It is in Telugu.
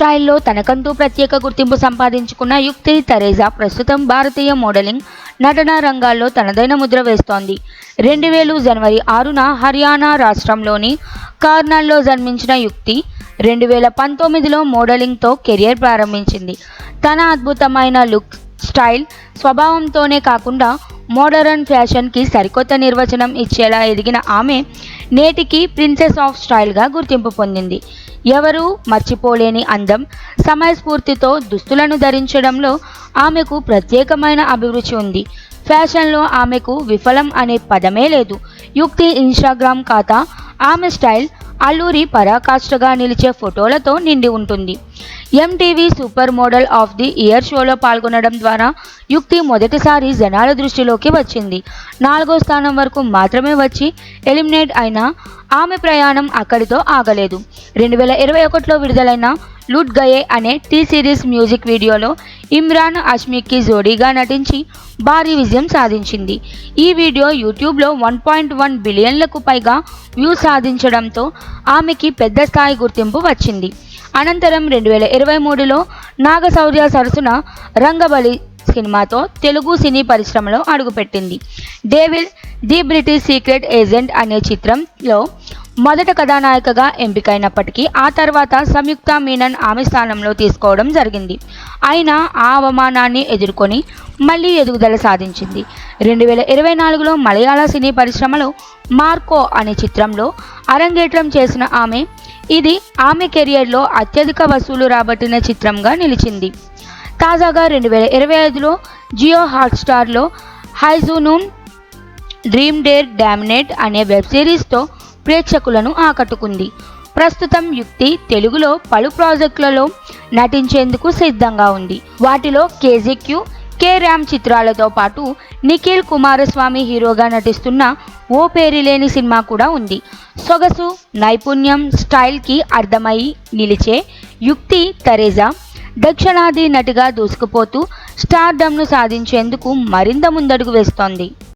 స్టైల్లో తనకంటూ ప్రత్యేక గుర్తింపు సంపాదించుకున్న యుక్తి తరేజా ప్రస్తుతం భారతీయ మోడలింగ్, నటన రంగాల్లో తనదైన ముద్ర వేస్తోంది. 2000 జనవరి 6న హర్యానా రాష్ట్రంలోని కార్నాల్లో జన్మించిన యుక్తి 2019లో మోడలింగ్తో కెరియర్ ప్రారంభించింది. తన అద్భుతమైన లుక్, స్టైల్, స్వభావంతోనే కాకుండా మోడరన్ ఫ్యాషన్కి సరికొత్త నిర్వచనం ఇచ్చేలా ఎదిగిన ఆమె నేటికి ప్రిన్సెస్ ఆఫ్ స్టైల్గా గుర్తింపు పొందింది. ఎవరూ మర్చిపోలేని అందం, సమయస్ఫూర్తితో దుస్తులను ధరించడంలో ఆమెకు ప్రత్యేకమైన అభిరుచి ఉంది. ఫ్యాషన్లో ఆమెకు విఫలం అనే పదమే లేదు. యుక్తి ఇన్స్టాగ్రామ్ ఖాతా ఆమె స్టైల్, అల్లూరి పరాకాష్ఠగా నిలిచే ఫోటోలతో నిండి ఉంటుంది. MTV super model of the year షోలో పాల్గొనడం ద్వారా యుక్తి మొదటిసారి జనాల దృష్టిలోకి వచ్చింది. 4వ స్థానం వరకు మాత్రమే వచ్చి ఎలిమినేట్ అయిన ఆమె ప్రయాణం అక్కడితో ఆగలేదు. 2021లో విడుదలైన లూట్ గయే అనే టీ సిరీస్ మ్యూజిక్ వీడియోలో ఇమ్రాన్ హష్మీకి జోడీగా నటించి భారీ విజయం సాధించింది. ఈ వీడియో యూట్యూబ్లో 1.1 బిలియన్లకు పైగా వ్యూస్ సాధించడంతో ఆమెకి పెద్ద స్థాయి గుర్తింపు వచ్చింది. అనంతరం 2023లో నాగశౌర్య సరసన రంగబలి సినిమాతో తెలుగు సినీ పరిశ్రమలో అడుగుపెట్టింది. Devil the British secret agent అనే చిత్రంలో మొదట కథానాయికగా ఎంపికైనప్పటికీ ఆ తర్వాత సంయుక్త మీనన్ ఆమె స్థానంలో తీసుకోవడం జరిగింది. అయినా ఆ అవమానాన్ని ఎదుర్కొని మళ్లీ ఎదుగుదల సాధించింది. 2024లో మలయాళ సినీ పరిశ్రమలో మార్కో అనే చిత్రంలో అరంగేట్రం చేసిన ఆమె ఇది ఆమె కెరియర్లో అత్యధిక వసూలు రాబట్టిన చిత్రంగా నిలిచింది. తాజాగా 2025లో జియో హాట్స్టార్లో హైజునూన్ డ్రీమ్ డేర్ డామినేట్ అనే వెబ్ సిరీస్తో ప్రేక్షకులను ఆకట్టుకుంది. ప్రస్తుతం యుక్తి తెలుగులో పలు ప్రాజెక్టులలో నటించేందుకు సిద్ధంగా ఉంది. వాటిలో కేజీక్యూ, కే ర్యామ్ చిత్రాలతో పాటు నిఖిల్ కుమారస్వామి హీరోగా నటిస్తున్న ఓ పేరులేని సినిమా కూడా ఉంది. సొగసు, నైపుణ్యం, స్టైల్కి అర్థమై నిలిచే యుక్తి తరేజా దక్షిణాది నటిగా దూసుకుపోతూ స్టార్డమ్ను సాధించేందుకు మరింత ముందడుగు వేస్తోంది.